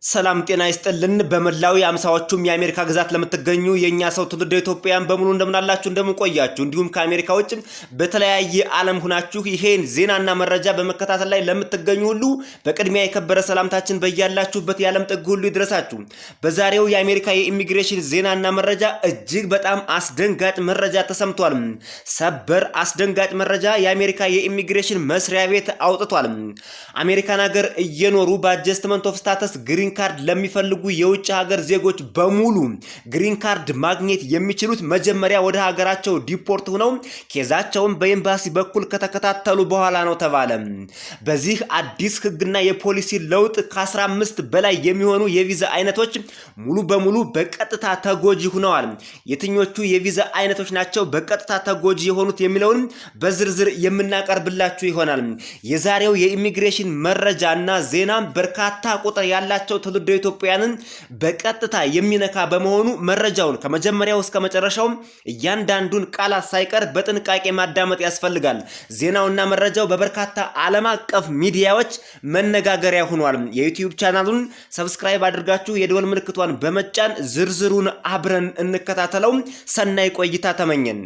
ሰላም ጤና ይስጥልን በመላው የአምሳዎቹም የአሜሪካ ግዛት ለምትገኙ የኛ ሰው ትውልደ ኢትዮጵያውያን በሙሉ እንደምናላችሁ እንደምንቆያችሁ እንዲሁም ከአሜሪካ ውጭ በተለያየ ዓለም ሆናችሁ ይሄን ዜናና መረጃ በመከታተል ላይ ለምትገኙ ሁሉ በቅድሚያ የከበረ ሰላምታችን በያላችሁበት የዓለም ጥግ ሁሉ ይድረሳችሁ። በዛሬው የአሜሪካ የኢሚግሬሽን ዜናና መረጃ እጅግ በጣም አስደንጋጭ መረጃ ተሰምቷል። ሰበር አስደንጋጭ መረጃ የአሜሪካ የኢሚግሬሽን መስሪያ ቤት አውጥቷል። አሜሪካን ሀገር እየኖሩ በአጀስትመንት ኦፍ ስታተስ ግሪን ካርድ ለሚፈልጉ የውጭ ሀገር ዜጎች በሙሉ ግሪን ካርድ ማግኘት የሚችሉት መጀመሪያ ወደ ሀገራቸው ዲፖርት ሆነው ኬዛቸውን በኤምባሲ በኩል ከተከታተሉ በኋላ ነው ተባለ። በዚህ አዲስ ህግና የፖሊሲ ለውጥ ከ15 በላይ የሚሆኑ የቪዛ አይነቶች ሙሉ በሙሉ በቀጥታ ተጎጂ ሆነዋል። የትኞቹ የቪዛ አይነቶች ናቸው በቀጥታ ተጎጂ የሆኑት የሚለውን በዝርዝር የምናቀርብላችሁ ይሆናል። የዛሬው የኢሚግሬሽን መረጃና ዜና በርካታ ቁጥር ያላቸው ትውልደ ኢትዮጵያውያንን በቀጥታ የሚነካ በመሆኑ መረጃውን ከመጀመሪያው እስከ መጨረሻው እያንዳንዱን ቃላት ሳይቀር በጥንቃቄ ማዳመጥ ያስፈልጋል። ዜናውና መረጃው በበርካታ ዓለም አቀፍ ሚዲያዎች መነጋገሪያ ሆኗል። የዩቲዩብ ቻናሉን ሰብስክራይብ አድርጋችሁ የደወል ምልክቷን በመጫን ዝርዝሩን አብረን እንከታተለው። ሰናይ ቆይታ ተመኘን።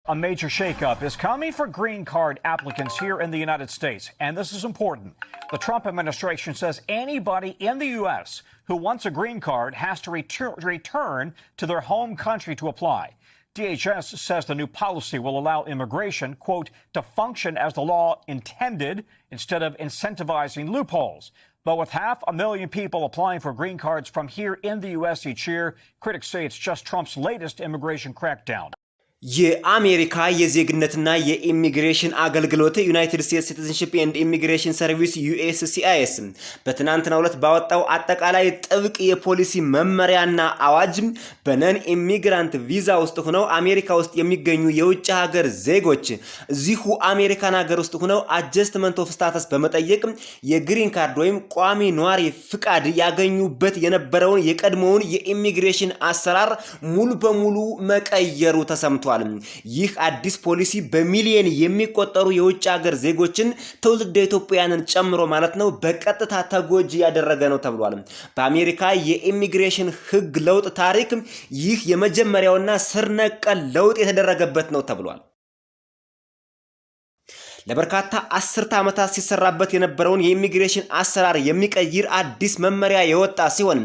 A major shakeup is coming for green card applicants here in the United States, and this is important. The Trump administration says anybody in the U.S. who wants a green card has to return to their home country to apply. DHS says the new policy will allow immigration, quote, to function as the law intended instead of incentivizing loopholes. But with 500,000 people applying for green cards from here in the U.S. each year, critics say it's just Trump's latest immigration crackdown. የአሜሪካ የዜግነትና የኢሚግሬሽን አገልግሎት ዩናይትድ ስቴትስ ሲቲዝንሺፕ ኤንድ ኢሚግሬሽን ሰርቪስ USCIS በትናንትናው ዕለት ባወጣው አጠቃላይ ጥብቅ የፖሊሲ መመሪያና አዋጅ በነን ኢሚግራንት ቪዛ ውስጥ ሆነው አሜሪካ ውስጥ የሚገኙ የውጭ ሀገር ዜጎች እዚሁ አሜሪካን ሀገር ውስጥ ሆነው አጀስትመንት ኦፍ ስታተስ በመጠየቅ የግሪን ካርድ ወይም ቋሚ ነዋሪ ፍቃድ ያገኙበት የነበረውን የቀድሞውን የኢሚግሬሽን አሰራር ሙሉ በሙሉ መቀየሩ ተሰምቷል። ይህ አዲስ ፖሊሲ በሚሊዮን የሚቆጠሩ የውጭ ሀገር ዜጎችን ትውልደ ኢትዮጵያውያንን ጨምሮ ማለት ነው በቀጥታ ተጎጂ ያደረገ ነው ተብሏል። በአሜሪካ የኢሚግሬሽን ህግ ለውጥ ታሪክ ይህ የመጀመሪያውና ስር ነቀል ለውጥ የተደረገበት ነው ተብሏል። ለበርካታ 10 ዓመታት ሲሰራበት የነበረውን የኢሚግሬሽን አሰራር የሚቀይር አዲስ መመሪያ የወጣ ሲሆን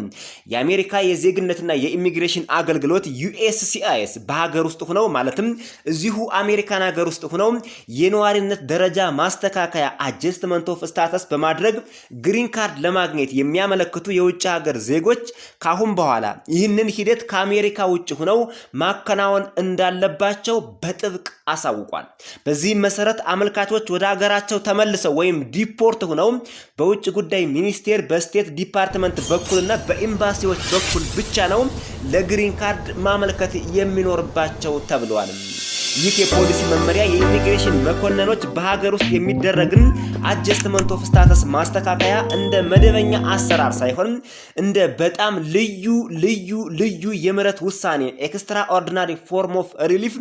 የአሜሪካ የዜግነትና የኢሚግሬሽን አገልግሎት USCIS በሀገር ውስጥ ሆነው ማለትም እዚሁ አሜሪካን ሀገር ውስጥ ሆነው የነዋሪነት ደረጃ ማስተካከያ አጀስትመንት ኦፍ ስታተስ በማድረግ ግሪን ካርድ ለማግኘት የሚያመለክቱ የውጭ ሀገር ዜጎች ካሁን በኋላ ይህንን ሂደት ከአሜሪካ ውጭ ሆነው ማከናወን እንዳለባቸው በጥብቅ አሳውቋል። በዚህ መሰረት አመልካቾች ወደ ሀገራቸው ተመልሰው ወይም ዲፖርት ሆነው በውጭ ጉዳይ ሚኒስቴር በስቴት ዲፓርትመንት በኩልና በኤምባሲዎች በኩል ብቻ ነው ለግሪን ካርድ ማመልከት የሚኖርባቸው ተብሏል። ይህ የፖሊሲ መመሪያ የኢሚግሬሽን መኮንኖች በሀገር ውስጥ የሚደረግን አጀስትመንት ኦፍ ስታተስ ማስተካከያ እንደ መደበኛ አሰራር ሳይሆን እንደ በጣም ልዩ የምህረት ውሳኔ ኤክስትራ ኦርዲናሪ ፎርም ኦፍ ሪሊፍ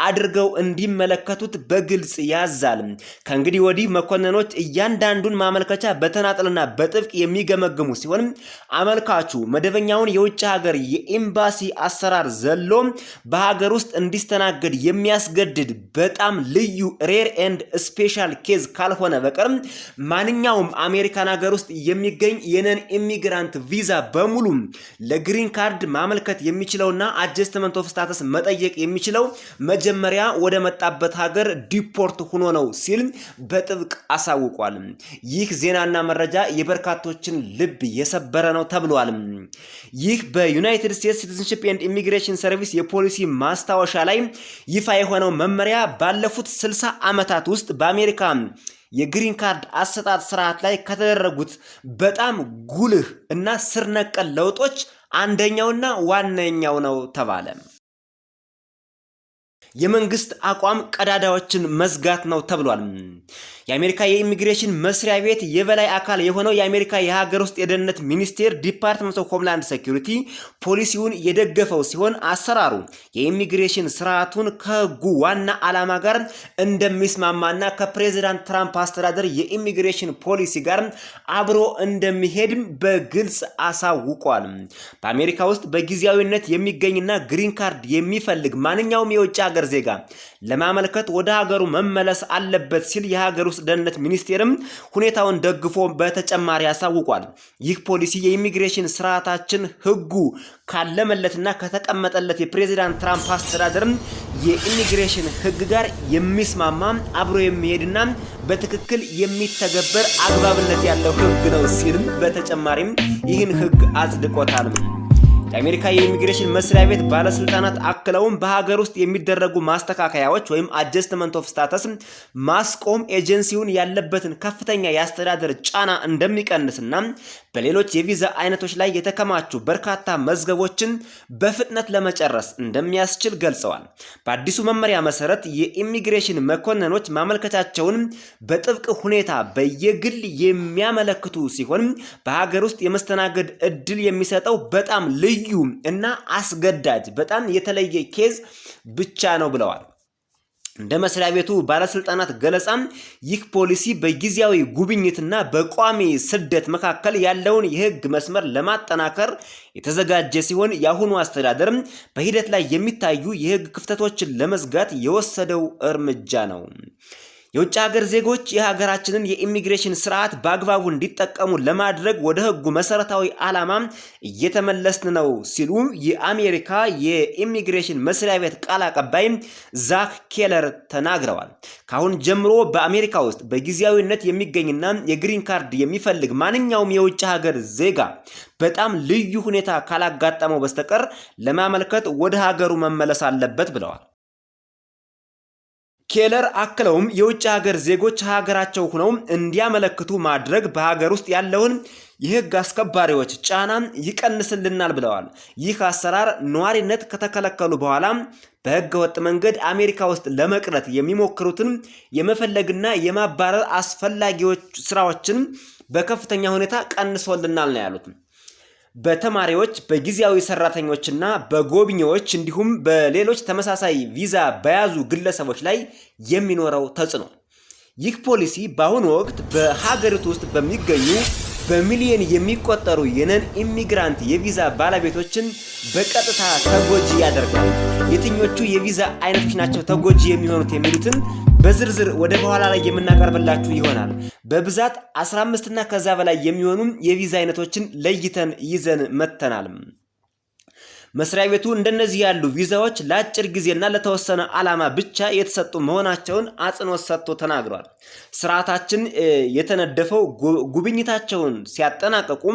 አድርገው እንዲመለከቱት በግልጽ ያዛል። ከእንግዲህ ወዲህ መኮንኖች እያንዳንዱን ማመልከቻ በተናጠልና በጥብቅ የሚገመግሙ ሲሆን አመልካቹ መደበኛውን የውጭ ሀገር የኤምባሲ አሰራር ዘሎ በሀገር ውስጥ እንዲስተናገድ የሚያስገድድ በጣም ልዩ ሬር ኤንድ ስፔሻል ኬዝ ካልሆነ በቀር ማንኛውም አሜሪካን ሀገር ውስጥ የሚገኝ የነን ኢሚግራንት ቪዛ በሙሉ ለግሪን ካርድ ማመልከት የሚችለውና አጀስትመንት ኦፍ ስታተስ መጠየቅ የሚችለው መጀመሪያ ወደ መጣበት ሀገር ዲፖርት ሆኖ ነው ሲል በጥብቅ አሳውቋል። ይህ ዜናና መረጃ የበርካቶችን ልብ የሰበረ ነው ተብሏል። ይህ በዩናይትድ ስቴትስ ሲቲዝንሺፕ ኤንድ ኢሚግሬሽን ሰርቪስ የፖሊሲ ማስታወሻ ላይ ይፋ የሆነው መመሪያ ባለፉት 60 ዓመታት ውስጥ በአሜሪካ የግሪን ካርድ አሰጣጥ ስርዓት ላይ ከተደረጉት በጣም ጉልህ እና ስር ነቀል ለውጦች አንደኛውና ዋነኛው ነው ተባለ። የመንግስት አቋም ቀዳዳዎችን መዝጋት ነው ተብሏል። የአሜሪካ የኢሚግሬሽን መስሪያ ቤት የበላይ አካል የሆነው የአሜሪካ የሀገር ውስጥ የደህንነት ሚኒስቴር ዲፓርትመንት ኦፍ ሆምላንድ ሴኩሪቲ ፖሊሲውን የደገፈው ሲሆን አሰራሩ የኢሚግሬሽን ስርዓቱን ከህጉ ዋና ዓላማ ጋር እንደሚስማማና ከፕሬዚዳንት ትራምፕ አስተዳደር የኢሚግሬሽን ፖሊሲ ጋር አብሮ እንደሚሄድ በግልጽ አሳውቋል። በአሜሪካ ውስጥ በጊዜያዊነት የሚገኝና ግሪን ካርድ የሚፈልግ ማንኛውም የውጭ ሀገር ዜጋ ለማመልከት ወደ ሀገሩ መመለስ አለበት ሲል የሀገር ውስጥ ደህንነት ሚኒስቴርም ሁኔታውን ደግፎ በተጨማሪ ያሳውቋል። ይህ ፖሊሲ የኢሚግሬሽን ስርዓታችን ህጉ ካለመለትና ከተቀመጠለት የፕሬዚዳንት ትራምፕ አስተዳደርም የኢሚግሬሽን ህግ ጋር የሚስማማ አብሮ የሚሄድና በትክክል የሚተገበር አግባብነት ያለው ህግ ነው ሲልም በተጨማሪም ይህን ህግ አጽድቆታል። የአሜሪካ የኢሚግሬሽን መስሪያ ቤት ባለስልጣናት አክለውም በሀገር ውስጥ የሚደረጉ ማስተካከያዎች ወይም አጀስትመንት ኦፍ ስታተስ ማስቆም ኤጀንሲውን ያለበትን ከፍተኛ የአስተዳደር ጫና እንደሚቀንስና በሌሎች የቪዛ አይነቶች ላይ የተከማቹ በርካታ መዝገቦችን በፍጥነት ለመጨረስ እንደሚያስችል ገልጸዋል። በአዲሱ መመሪያ መሰረት የኢሚግሬሽን መኮንኖች ማመልከቻቸውን በጥብቅ ሁኔታ በየግል የሚያመለክቱ ሲሆን በሀገር ውስጥ የመስተናገድ እድል የሚሰጠው በጣም ልዩ እና አስገዳጅ በጣም የተለየ ኬዝ ብቻ ነው ብለዋል። እንደ መስሪያ ቤቱ ባለስልጣናት ገለጻም ይህ ፖሊሲ በጊዜያዊ ጉብኝትና በቋሚ ስደት መካከል ያለውን የህግ መስመር ለማጠናከር የተዘጋጀ ሲሆን የአሁኑ አስተዳደር በሂደት ላይ የሚታዩ የህግ ክፍተቶችን ለመዝጋት የወሰደው እርምጃ ነው። የውጭ ሀገር ዜጎች የሀገራችንን የኢሚግሬሽን ስርዓት በአግባቡ እንዲጠቀሙ ለማድረግ ወደ ህጉ መሰረታዊ ዓላማ እየተመለስን ነው ሲሉ የአሜሪካ የኢሚግሬሽን መስሪያ ቤት ቃል አቀባይ ዛክ ኬለር ተናግረዋል። ካሁን ጀምሮ በአሜሪካ ውስጥ በጊዜያዊነት የሚገኝና የግሪን ካርድ የሚፈልግ ማንኛውም የውጭ ሀገር ዜጋ በጣም ልዩ ሁኔታ ካላጋጠመው በስተቀር ለማመልከት ወደ ሀገሩ መመለስ አለበት ብለዋል። ኬለር አክለውም የውጭ ሀገር ዜጎች ሀገራቸው ሆነው እንዲያመለክቱ ማድረግ በሀገር ውስጥ ያለውን የህግ አስከባሪዎች ጫና ይቀንስልናል ብለዋል። ይህ አሰራር ነዋሪነት ከተከለከሉ በኋላ በህገ ወጥ መንገድ አሜሪካ ውስጥ ለመቅረት የሚሞክሩትን የመፈለግና የማባረር አስፈላጊዎች ስራዎችን በከፍተኛ ሁኔታ ቀንሶልናል ነው ያሉት። በተማሪዎች በጊዜያዊ ሰራተኞችና በጎብኚዎች እንዲሁም በሌሎች ተመሳሳይ ቪዛ በያዙ ግለሰቦች ላይ የሚኖረው ተጽዕኖ ይህ ፖሊሲ በአሁኑ ወቅት በሀገሪቱ ውስጥ በሚገኙ በሚሊዮን የሚቆጠሩ የነን ኢሚግራንት የቪዛ ባለቤቶችን በቀጥታ ተጎጂ ያደርጋል። የትኞቹ የቪዛ አይነቶች ናቸው ተጎጂ የሚሆኑት የሚሉትን በዝርዝር ወደ በኋላ ላይ የምናቀርብላችሁ ይሆናል። በብዛት 15 እና ከዛ በላይ የሚሆኑ የቪዛ አይነቶችን ለይተን ይዘን መተናል። መስሪያ ቤቱ እንደነዚህ ያሉ ቪዛዎች ለአጭር ጊዜና ለተወሰነ ዓላማ ብቻ የተሰጡ መሆናቸውን አጽንኦት ሰጥቶ ተናግሯል። ስርዓታችን የተነደፈው ጉብኝታቸውን ሲያጠናቀቁ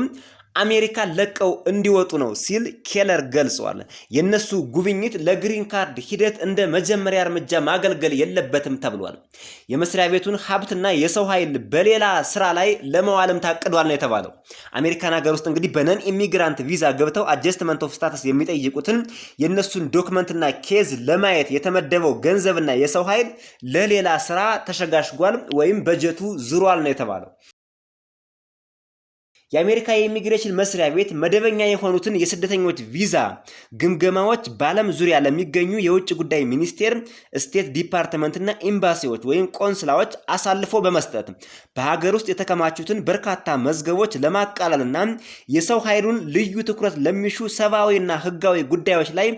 አሜሪካ ለቀው እንዲወጡ ነው ሲል ኬለር ገልጿል። የነሱ ጉብኝት ለግሪን ካርድ ሂደት እንደ መጀመሪያ እርምጃ ማገልገል የለበትም ተብሏል። የመስሪያ ቤቱን ሀብትና የሰው ኃይል በሌላ ስራ ላይ ለመዋልም ታቅዷል ነው የተባለው። አሜሪካን ሀገር ውስጥ እንግዲህ በነን ኢሚግራንት ቪዛ ገብተው አጀስትመንት ኦፍ ስታተስ የሚጠይቁትን የነሱን ዶክመንትና ኬዝ ለማየት የተመደበው ገንዘብና የሰው ኃይል ለሌላ ስራ ተሸጋሽጓል ወይም በጀቱ ዝሯል ነው የተባለው። የአሜሪካ የኢሚግሬሽን መስሪያ ቤት መደበኛ የሆኑትን የስደተኞች ቪዛ ግምገማዎች በዓለም ዙሪያ ለሚገኙ የውጭ ጉዳይ ሚኒስቴር፣ ስቴት ዲፓርትመንትና ኤምባሲዎች ወይም ቆንስላዎች አሳልፎ በመስጠት በሀገር ውስጥ የተከማቹትን በርካታ መዝገቦች ለማቃለልና የሰው ኃይሉን ልዩ ትኩረት ለሚሹ ሰብአዊና ህጋዊ ጉዳዮች ላይ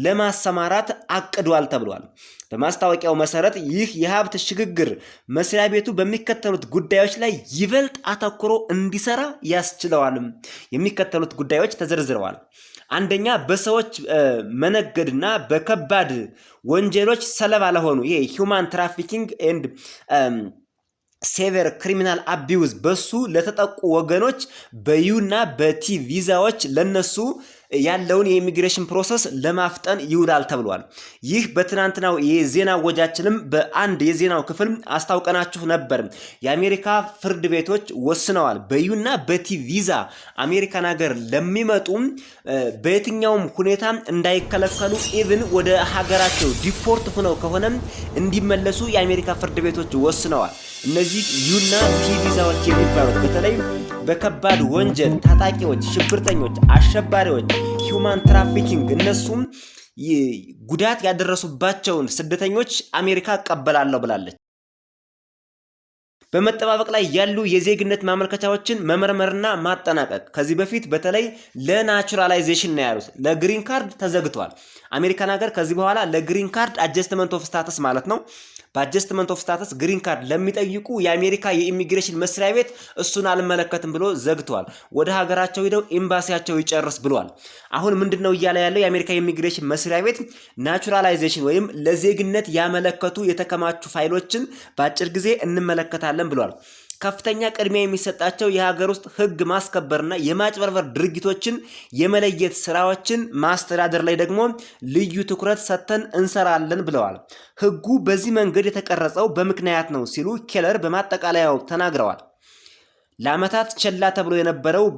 ለማሰማራት አቅዷል ተብሏል። በማስታወቂያው መሰረት ይህ የሀብት ሽግግር መስሪያ ቤቱ በሚከተሉት ጉዳዮች ላይ ይበልጥ አተኩሮ እንዲሰራ ያስችለዋል። የሚከተሉት ጉዳዮች ተዘርዝረዋል። አንደኛ፣ በሰዎች መነገድና በከባድ ወንጀሎች ሰለባ ለሆኑ ይሄ ሂውማን ትራፊኪንግ ኤንድ ሴቨር ክሪሚናል አቢዩዝ በሱ ለተጠቁ ወገኖች በዩና በቲ ቪዛዎች ለነሱ ያለውን የኢሚግሬሽን ፕሮሰስ ለማፍጠን ይውላል ተብሏል። ይህ በትናንትናው የዜና ወጃችንም በአንድ የዜናው ክፍል አስታውቀናችሁ ነበር። የአሜሪካ ፍርድ ቤቶች ወስነዋል። በዩና በቲ ቪዛ አሜሪካን ሀገር ለሚመጡ በየትኛውም ሁኔታ እንዳይከለከሉ ኢቭን ወደ ሀገራቸው ዲፖርት ሆነው ከሆነ እንዲመለሱ የአሜሪካ ፍርድ ቤቶች ወስነዋል። እነዚህ ዩና ቲ ቪዛዎች የሚባሉት በተለይ በከባድ ወንጀል ታጣቂዎች፣ ሽብርተኞች፣ አሸባሪዎች፣ ሂውማን ትራፊኪንግ እነሱም ጉዳት ያደረሱባቸውን ስደተኞች አሜሪካ እቀበላለሁ ብላለች። በመጠባበቅ ላይ ያሉ የዜግነት ማመልከቻዎችን መመርመርና ማጠናቀቅ ከዚህ በፊት በተለይ ለናቹራላይዜሽን ነው ያሉት። ለግሪን ካርድ ተዘግቷል። አሜሪካን ሀገር ከዚህ በኋላ ለግሪን ካርድ አጀስትመንት ኦፍ ስታተስ ማለት ነው በአጀስትመንት ኦፍ ስታተስ ግሪን ካርድ ለሚጠይቁ የአሜሪካ የኢሚግሬሽን መስሪያ ቤት እሱን አልመለከትም ብሎ ዘግቷል። ወደ ሀገራቸው ሄደው ኤምባሲያቸው ይጨርስ ብሏል። አሁን ምንድነው እያለ ያለው የአሜሪካ የኢሚግሬሽን መስሪያ ቤት ናቹራላይዜሽን ወይም ለዜግነት ያመለከቱ የተከማቹ ፋይሎችን በአጭር ጊዜ እንመለከታለን ብሏል። ከፍተኛ ቅድሚያ የሚሰጣቸው የሀገር ውስጥ ሕግ ማስከበርና የማጭበርበር ድርጊቶችን የመለየት ስራዎችን ማስተዳደር ላይ ደግሞ ልዩ ትኩረት ሰጥተን እንሰራለን ብለዋል። ሕጉ በዚህ መንገድ የተቀረጸው በምክንያት ነው ሲሉ ኬለር በማጠቃለያው ተናግረዋል። ለዓመታት ቸላ ተብሎ የነበረው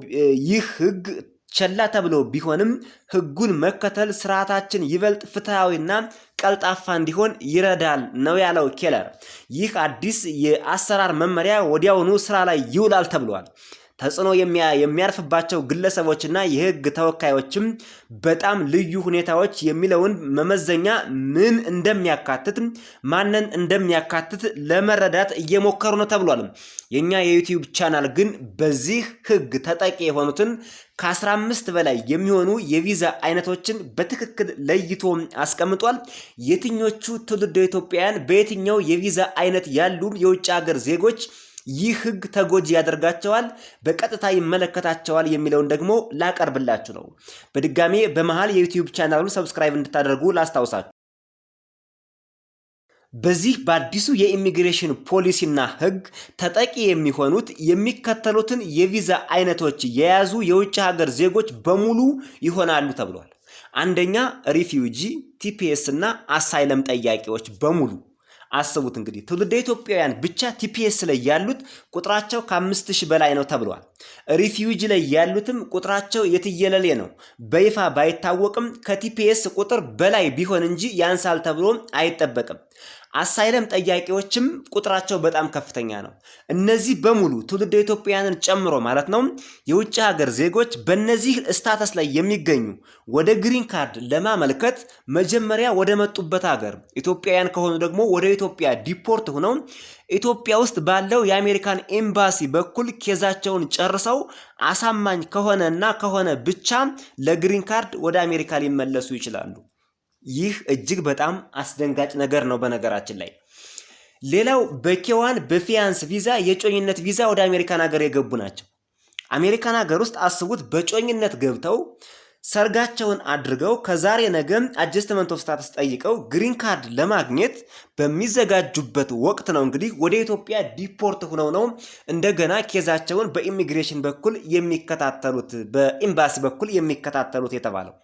ይህ ሕግ ቸላ ተብሎ ቢሆንም ሕጉን መከተል ስርዓታችን ይበልጥ ፍትሃዊና ቀልጣፋ እንዲሆን ይረዳል ነው ያለው ኬለር። ይህ አዲስ የአሰራር መመሪያ ወዲያውኑ ስራ ላይ ይውላል ተብሏል። ተጽዕኖ የሚያርፍባቸው ግለሰቦችና የህግ ተወካዮችም በጣም ልዩ ሁኔታዎች የሚለውን መመዘኛ ምን እንደሚያካትት ማንን እንደሚያካትት ለመረዳት እየሞከሩ ነው ተብሏል። የኛ የዩቲዩብ ቻናል ግን በዚህ ህግ ተጠቂ የሆኑትን ከ15 በላይ የሚሆኑ የቪዛ አይነቶችን በትክክል ለይቶ አስቀምጧል። የትኞቹ ትውልደ ኢትዮጵያውያን በየትኛው የቪዛ አይነት ያሉ የውጭ ሀገር ዜጎች ይህ ህግ ተጎጂ ያደርጋቸዋል፣ በቀጥታ ይመለከታቸዋል የሚለውን ደግሞ ላቀርብላችሁ ነው። በድጋሜ በመሃል የዩቲዩብ ቻናሉን ሰብስክራይብ እንድታደርጉ ላስታውሳችሁ። በዚህ በአዲሱ የኢሚግሬሽን ፖሊሲና ህግ ተጠቂ የሚሆኑት የሚከተሉትን የቪዛ አይነቶች የያዙ የውጭ ሀገር ዜጎች በሙሉ ይሆናሉ ተብሏል። አንደኛ ሪፊውጂ፣ ቲፒኤስ እና አሳይለም ጠያቂዎች በሙሉ አስቡት እንግዲህ ትውልደ ኢትዮጵያውያን ብቻ ቲፒኤስ ላይ ያሉት ቁጥራቸው ከ5000 በላይ ነው ተብሏል። ሪፊውጂ ላይ ያሉትም ቁጥራቸው የትየለሌ ነው። በይፋ ባይታወቅም ከቲፒኤስ ቁጥር በላይ ቢሆን እንጂ ያንሳል ተብሎ አይጠበቅም። አሳይለም ጠያቂዎችም ቁጥራቸው በጣም ከፍተኛ ነው። እነዚህ በሙሉ ትውልደ ኢትዮጵያውያንን ጨምሮ ማለት ነው የውጭ ሀገር ዜጎች በእነዚህ ስታተስ ላይ የሚገኙ ወደ ግሪን ካርድ ለማመልከት መጀመሪያ ወደ መጡበት ሀገር ኢትዮጵያውያን ከሆኑ ደግሞ ወደ ኢትዮጵያ ዲፖርት ሆነው ኢትዮጵያ ውስጥ ባለው የአሜሪካን ኤምባሲ በኩል ኬዛቸውን ጨርሰው አሳማኝ ከሆነ ብቻ ለግሪን ካርድ ወደ አሜሪካ ሊመለሱ ይችላሉ። ይህ እጅግ በጣም አስደንጋጭ ነገር ነው በነገራችን ላይ። ሌላው በኬዋን በፊያንስ ቪዛ የጮኝነት ቪዛ ወደ አሜሪካን ሀገር የገቡ ናቸው። አሜሪካን ሀገር ውስጥ አስቡት በጮኝነት ገብተው ሰርጋቸውን አድርገው ከዛሬ ነገ አጀስትመንት ኦፍ ስታተስ ጠይቀው ግሪን ካርድ ለማግኘት በሚዘጋጁበት ወቅት ነው እንግዲህ ወደ ኢትዮጵያ ዲፖርት ሆነው ነው እንደገና ኬዛቸውን በኢሚግሬሽን በኩል የሚከታተሉት በኤምባሲ በኩል የሚከታተሉት የተባለው።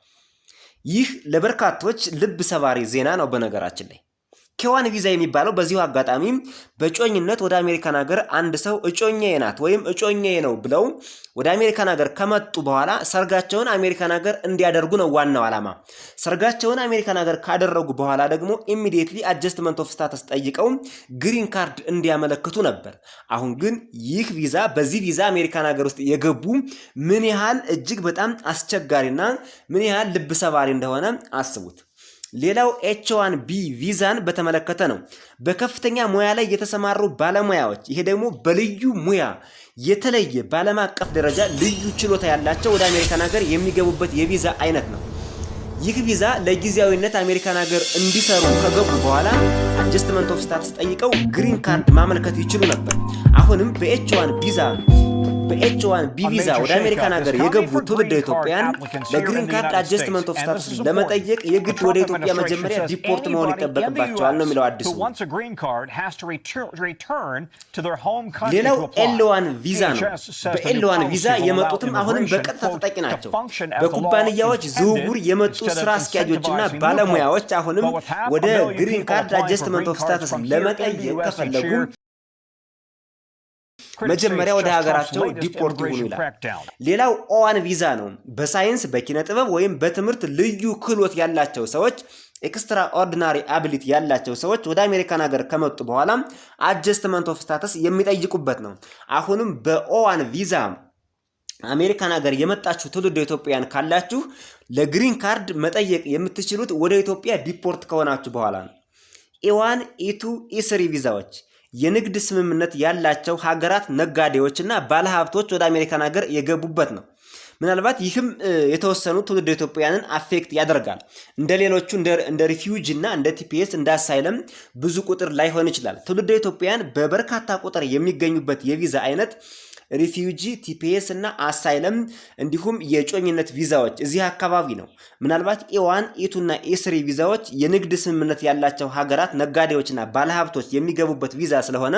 ይህ ለበርካቶች ልብ ሰባሪ ዜና ነው በነገራችን ላይ። ኬዋን ቪዛ የሚባለው በዚሁ አጋጣሚ በጮኝነት ወደ አሜሪካን ሀገር አንድ ሰው እጮኛዬ ናት ወይም እጮኛዬ ነው ብለው ወደ አሜሪካን ሀገር ከመጡ በኋላ ሰርጋቸውን አሜሪካን ሀገር እንዲያደርጉ ነው ዋናው ዓላማ። ሰርጋቸውን አሜሪካን ሀገር ካደረጉ በኋላ ደግሞ ኢሚዲየትሊ አጀስትመንት ኦፍ ስታተስ ጠይቀው ግሪን ካርድ እንዲያመለክቱ ነበር። አሁን ግን ይህ ቪዛ በዚህ ቪዛ አሜሪካን ሀገር ውስጥ የገቡ ምን ያህል እጅግ በጣም አስቸጋሪና ምን ያህል ልብ ሰባሪ እንደሆነ አስቡት። ሌላው ኤች1ቢ ቪዛን በተመለከተ ነው። በከፍተኛ ሙያ ላይ የተሰማሩ ባለሙያዎች ይሄ ደግሞ በልዩ ሙያ የተለየ በዓለም አቀፍ ደረጃ ልዩ ችሎታ ያላቸው ወደ አሜሪካን ሀገር የሚገቡበት የቪዛ አይነት ነው። ይህ ቪዛ ለጊዜያዊነት አሜሪካን ሀገር እንዲሰሩ ከገቡ በኋላ አጀስትመንት ኦፍ ስታተስ ጠይቀው ግሪን ካርድ ማመልከት ይችሉ ነበር። አሁንም በኤች1ቢ ቪዛ ወደ አሜሪካን ሀገር የገቡ ትውልደ ኢትዮጵያውያን ለግሪን ካርድ አጀስትመንት ኦፍ ስታተስ ለመጠየቅ የግድ ወደ ኢትዮጵያ መጀመሪያ ዲፖርት መሆን ይጠበቅባቸዋል ነው የሚለው አዲሱ። ሌላው ኤል1 ቪዛ ነው። በኤል1 ቪዛ የመጡትም አሁንም በቀጥታ ተጠቂ ናቸው። በኩባንያዎች ዝውውር የመጡ ስራ አስኪያጆችና ባለሙያዎች አሁንም ወደ ግሪን ካርድ አጀስትመንት ኦፍ ስታተስ ለመጠየቅ ከፈለጉ መጀመሪያ ወደ ሀገራቸው ዲፖርት ይሁኑ ይላል። ሌላው ኦ1 ቪዛ ነው። በሳይንስ በኪነ ጥበብ ወይም በትምህርት ልዩ ክህሎት ያላቸው ሰዎች ኤክስትራ ኦርዲናሪ አቢሊቲ ያላቸው ሰዎች ወደ አሜሪካን ሀገር ከመጡ በኋላ አጀስትመንት ኦፍ ስታተስ የሚጠይቁበት ነው። አሁንም በኦ1 ቪዛ አሜሪካን ሀገር የመጣችሁ ትውልደ ኢትዮጵያውያን ካላችሁ ለግሪን ካርድ መጠየቅ የምትችሉት ወደ ኢትዮጵያ ዲፖርት ከሆናችሁ በኋላ ነው። ኤ1 ኤ2 ኤ3 ቪዛዎች የንግድ ስምምነት ያላቸው ሀገራት ነጋዴዎችና ባለሀብቶች ወደ አሜሪካን ሀገር የገቡበት ነው። ምናልባት ይህም የተወሰኑ ትውልደ ኢትዮጵያውያንን አፌክት ያደርጋል። እንደ ሌሎቹ እንደ ሪፊውጂ እና እንደ ቲፒኤስ እንደ አሳይለም ብዙ ቁጥር ላይሆን ይችላል። ትውልደ ኢትዮጵያውያን በበርካታ ቁጥር የሚገኙበት የቪዛ አይነት ሪፊውጂ፣ ቲፒኤስ እና አሳይለም እንዲሁም የጮኝነት ቪዛዎች እዚህ አካባቢ ነው። ምናልባት ኤ1 ኤ2 እና ኤ3 ቪዛዎች የንግድ ስምምነት ያላቸው ሀገራት ነጋዴዎችና ባለሀብቶች የሚገቡበት ቪዛ ስለሆነ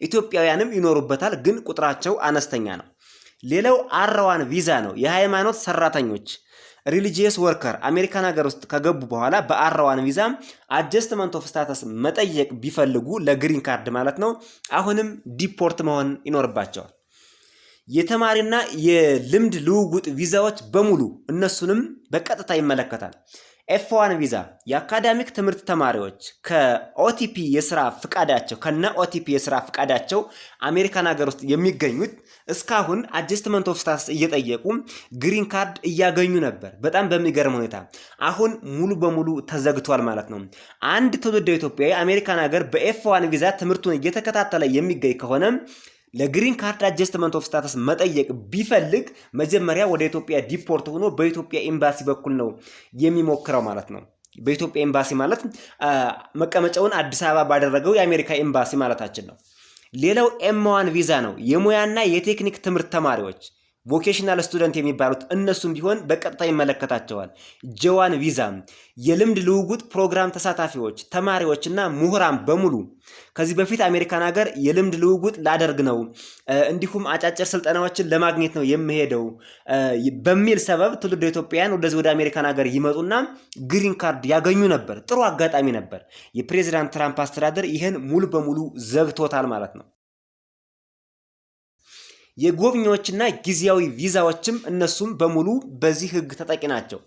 ኢትዮጵያውያንም ይኖሩበታል፣ ግን ቁጥራቸው አነስተኛ ነው። ሌላው አር1 ቪዛ ነው። የሃይማኖት ሰራተኞች ሪሊጂየስ ወርከር አሜሪካን ሀገር ውስጥ ከገቡ በኋላ በአር1 ቪዛ አጀስትመንት ኦፍ ስታተስ መጠየቅ ቢፈልጉ ለግሪን ካርድ ማለት ነው አሁንም ዲፖርት መሆን ይኖርባቸዋል። የተማሪና የልምድ ልውውጥ ቪዛዎች በሙሉ እነሱንም በቀጥታ ይመለከታል። ኤፍ1 ቪዛ የአካዳሚክ ትምህርት ተማሪዎች ከኦቲፒ የስራ ፍቃዳቸው ኦቲፒ የስራ ፍቃዳቸው አሜሪካን ሀገር ውስጥ የሚገኙት እስካሁን አጀስትመንት ኦፍ ስታተስ እየጠየቁ ግሪን ካርድ እያገኙ ነበር። በጣም በሚገርም ሁኔታ አሁን ሙሉ በሙሉ ተዘግቷል ማለት ነው። አንድ ትውልደ ኢትዮጵያዊ አሜሪካን ሀገር በኤፍ1 ቪዛ ትምህርቱን እየተከታተለ የሚገኝ ከሆነ ለግሪን ካርድ አጀስትመንት ኦፍ ስታተስ መጠየቅ ቢፈልግ መጀመሪያ ወደ ኢትዮጵያ ዲፖርት ሆኖ በኢትዮጵያ ኤምባሲ በኩል ነው የሚሞክረው ማለት ነው። በኢትዮጵያ ኤምባሲ ማለት መቀመጫውን አዲስ አበባ ባደረገው የአሜሪካ ኤምባሲ ማለታችን ነው። ሌላው ኤም1 ቪዛ ነው። የሙያና የቴክኒክ ትምህርት ተማሪዎች ቮኬሽናል ስቱደንት የሚባሉት እነሱም ቢሆን በቀጥታ ይመለከታቸዋል። ጄ1 ቪዛ የልምድ ልውውጥ ፕሮግራም ተሳታፊዎች ተማሪዎችና ምሁራን በሙሉ ከዚህ በፊት አሜሪካን ሀገር የልምድ ልውውጥ ላደርግ ነው እንዲሁም አጫጭር ስልጠናዎችን ለማግኘት ነው የሚሄደው በሚል ሰበብ ትውልደ ኢትዮጵያውያን ወደ አሜሪካን ሀገር ይመጡና ግሪን ካርድ ያገኙ ነበር። ጥሩ አጋጣሚ ነበር። የፕሬዝዳንት ትራምፕ አስተዳደር ይህን ሙሉ በሙሉ ዘግቶታል ማለት ነው። የጎብኚዎችና ጊዜያዊ ቪዛዎችም እነሱም በሙሉ በዚህ ህግ ተጠቂ ናቸው።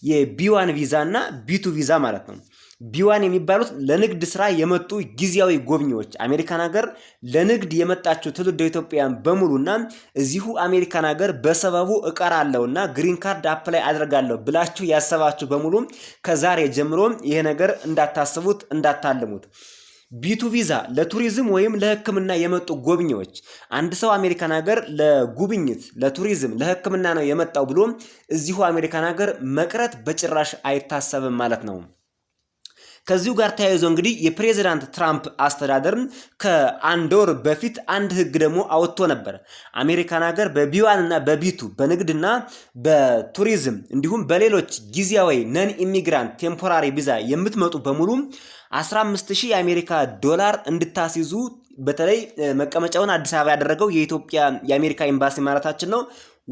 የቢ1 ቪዛ እና ቢ2 ቪዛ ማለት ነው። ቢ1 የሚባሉት ለንግድ ስራ የመጡ ጊዜያዊ ጎብኚዎች አሜሪካን ሀገር ለንግድ የመጣችሁ ትውልደ ኢትዮጵያውያን በሙሉና እዚሁ አሜሪካን ሀገር በሰበቡ እቀራለሁና ግሪን ካርድ አፕላይ አድርጋለሁ ብላችሁ ያሰባችሁ በሙሉ ከዛሬ ጀምሮ ይሄ ነገር እንዳታስቡት እንዳታልሙት። ቢ2 ቪዛ ለቱሪዝም ወይም ለህክምና የመጡ ጎብኚዎች አንድ ሰው አሜሪካን ሀገር ለጉብኝት ለቱሪዝም ለህክምና ነው የመጣው ብሎ እዚሁ አሜሪካን ሀገር መቅረት በጭራሽ አይታሰብም ማለት ነው። ከዚሁ ጋር ተያይዞ እንግዲህ የፕሬዝዳንት ትራምፕ አስተዳደር ከአንድ ወር በፊት አንድ ህግ ደግሞ አወጥቶ ነበር። አሜሪካን ሀገር በቢ1 እና በቢ2 በንግድና በቱሪዝም እንዲሁም በሌሎች ጊዜያዊ ነን ኢሚግራንት ቴምፖራሪ ቪዛ የምትመጡ በሙሉ 15000 የአሜሪካ ዶላር እንድታስይዙ በተለይ መቀመጫውን አዲስ አበባ ያደረገው የአሜሪካ ኤምባሲ ማለታችን ነው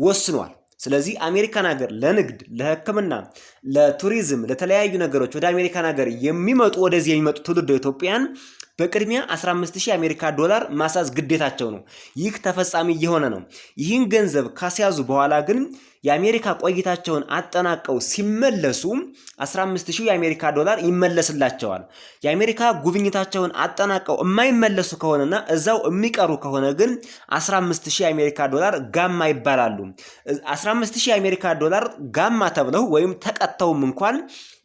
ወስኗል። ስለዚህ አሜሪካን ሀገር ለንግድ ለህክምና ለቱሪዝም ለተለያዩ ነገሮች ወደ አሜሪካን ሀገር ወደዚህ የሚመጡ ትውልደ ኢትዮጵያውያን በቅድሚያ 15000 የአሜሪካ ዶላር ማሳዝ ግዴታቸው ነው። ይህ ተፈጻሚ የሆነ ነው። ይህን ገንዘብ ካስያዙ በኋላ ግን የአሜሪካ ቆይታቸውን አጠናቀው ሲመለሱ 15000 የአሜሪካ ዶላር ይመለስላቸዋል። የአሜሪካ ጉብኝታቸውን አጠናቀው የማይመለሱ ከሆነና እዛው የሚቀሩ ከሆነ ግን 15000 የአሜሪካ ዶላር ጋማ ይባላሉ። 15000 የአሜሪካ ዶላር ጋማ ተብለው ወይም ተቀተውም እንኳን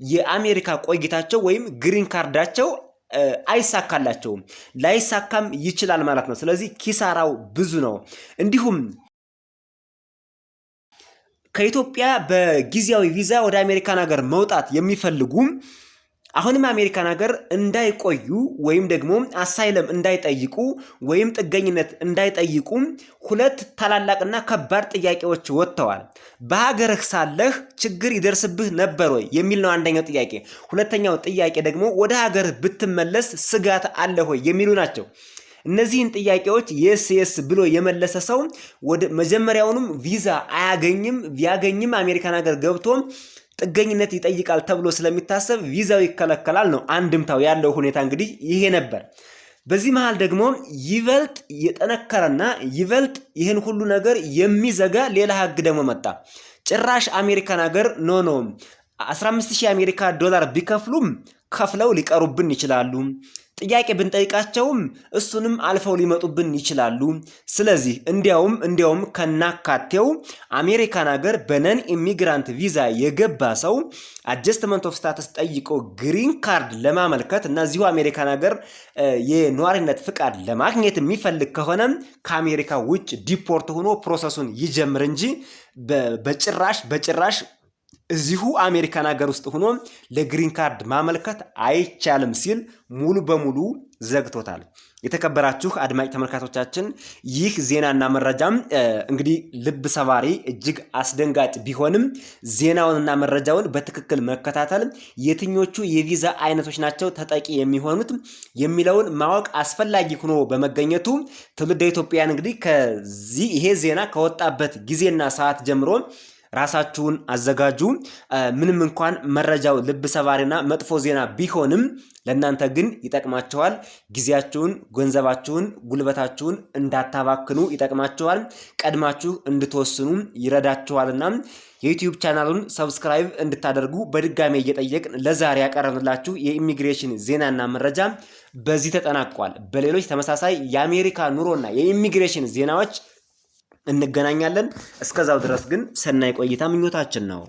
የአሜሪካ ቆይታቸው ወይም ግሪን ካርዳቸው አይሳካላቸውም፣ ላይሳካም ይችላል ማለት ነው። ስለዚህ ኪሳራው ብዙ ነው። እንዲሁም ከኢትዮጵያ በጊዜያዊ ቪዛ ወደ አሜሪካን ሀገር መውጣት የሚፈልጉ አሁንም አሜሪካን ሀገር እንዳይቆዩ ወይም ደግሞ አሳይለም እንዳይጠይቁ ወይም ጥገኝነት እንዳይጠይቁ ሁለት ታላላቅና ከባድ ጥያቄዎች ወጥተዋል። በሀገርህ ሳለህ ችግር ይደርስብህ ነበር ወይ የሚል ነው አንደኛው ጥያቄ። ሁለተኛው ጥያቄ ደግሞ ወደ ሀገርህ ብትመለስ ስጋት አለ ወይ የሚሉ ናቸው። እነዚህን ጥያቄዎች የስ ብሎ የመለሰ ሰው ወደ መጀመሪያውንም ቪዛ አያገኝም። ቢያገኝም አሜሪካን ሀገር ገብቶ ጥገኝነት ይጠይቃል ተብሎ ስለሚታሰብ ቪዛው ይከለከላል ነው አንድምታው ያለው ሁኔታ እንግዲህ ይሄ ነበር። በዚህ መሃል ደግሞ ይበልጥ የጠነከረና ይበልጥ ይህን ሁሉ ነገር የሚዘጋ ሌላ ህግ ደግሞ መጣ። ጭራሽ አሜሪካን ሀገር ኖ $15000 የአሜሪካ ዶላር ቢከፍሉም ከፍለው ሊቀሩብን ይችላሉ። ጥያቄ ብንጠይቃቸውም እሱንም አልፈው ሊመጡብን ይችላሉ። ስለዚህ እንዲያውም ከናካቴው አሜሪካን ሀገር በነን ኢሚግራንት ቪዛ የገባ ሰው አጀስትመንት ኦፍ ስታተስ ጠይቆ ግሪን ካርድ ለማመልከት እና እዚሁ አሜሪካን ሀገር የነዋሪነት ፍቃድ ለማግኘት የሚፈልግ ከሆነ ከአሜሪካ ውጭ ዲፖርት ሆኖ ፕሮሰሱን ይጀምር እንጂ በጭራሽ እዚሁ አሜሪካን ሀገር ውስጥ ሆኖ ለግሪን ካርድ ማመልከት አይቻልም ሲል ሙሉ በሙሉ ዘግቶታል። የተከበራችሁ አድማጭ ተመልካቾቻችን ይህ ዜናና መረጃም እንግዲህ ልብ ሰባሪ እጅግ አስደንጋጭ ቢሆንም ዜናውንና መረጃውን በትክክል መከታተል የትኞቹ የቪዛ አይነቶች ናቸው ተጠቂ የሚሆኑት የሚለውን ማወቅ አስፈላጊ ሆኖ በመገኘቱ ትውልደ ኢትዮጵያውያን እንግዲህ ይሄ ዜና ከወጣበት ጊዜና ሰዓት ጀምሮ ራሳችሁን አዘጋጁ። ምንም እንኳን መረጃው ልብ ሰባሪና መጥፎ ዜና ቢሆንም ለእናንተ ግን ይጠቅማችኋል። ጊዜያችሁን፣ ገንዘባችሁን፣ ጉልበታችሁን እንዳታባክኑ ይጠቅማችኋል። ቀድማችሁ እንድትወስኑ ይረዳችኋልና የዩቲዩብ ቻናሉን ሰብስክራይብ እንድታደርጉ በድጋሜ እየጠየቅን ለዛሬ ያቀረብንላችሁ የኢሚግሬሽን ዜናና መረጃ በዚህ ተጠናቋል። በሌሎች ተመሳሳይ የአሜሪካ ኑሮና የኢሚግሬሽን ዜናዎች እንገናኛለን። እስከዛው ድረስ ግን ሰናይ ቆይታ ምኞታችን ነው።